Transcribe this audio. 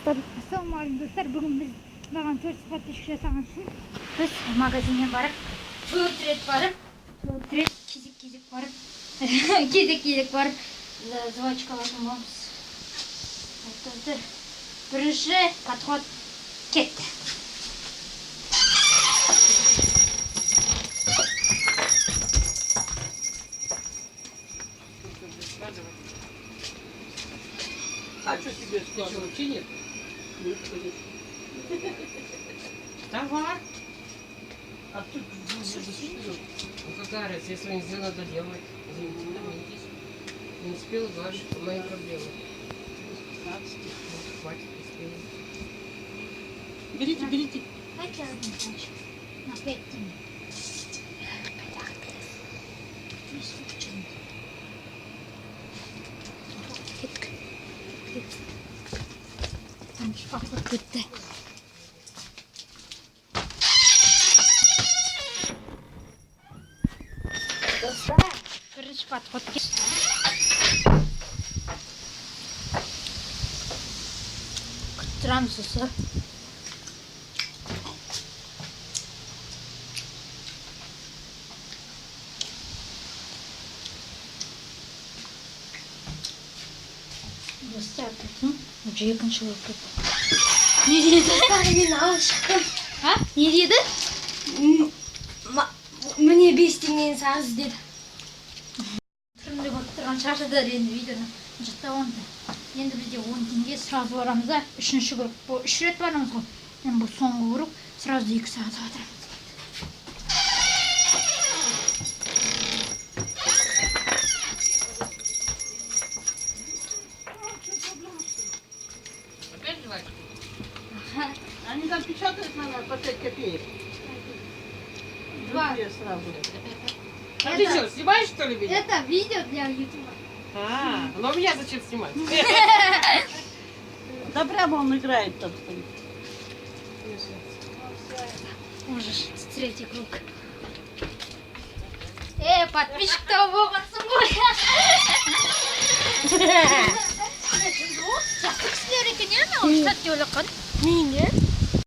достар. Ассалаумағалейкум достар. Бүгін біз маған 4 сағатта іш жасаған үшін біз магазиннен барып, 4 рет барып, 4 рет кезек барып, кезек барып, жвачка алатын боламыз. Достар, бірінші подход кетті. А что тебе складно? Вообще нет? Давай. А тут Ну какая разница, если не сделано, то делай. Извините, томитесь. Не успел, ваши мои проблемы. 15. Ну, хватит, успели. Берите. Дайте один значит. На 5 дней. Там шпаклы кетті. Достар, бірінші подход кетті. Күтіп тұрамыз осы. Достар, уже екінші болып кетті. Не деді? Мен алып шықтым. А? Не деді? Міне 5 теңгені сағыз деді. Түрімде болып тұрған шаршадар енді видеоны жаттап онды. Енді бізде 10 теңге сразу барамыз да. Үшінші круг. Бұл 3 рет барамыз ғой. Енді бұл соңғы круг. Сразу 2 сағат отырамыз. Опять жвачка? Они там печатают по 5 копеек. Два. Две сразу. А ты что, снимаешь что ли меня? Это видео для ютуба. Ну меня зачем снимать? Да прямо он играет там. Можешь, третий круг. Подписчик-то болғансың ғой. Жастық сілер екен, елме? Ол штат деп ойлаққан.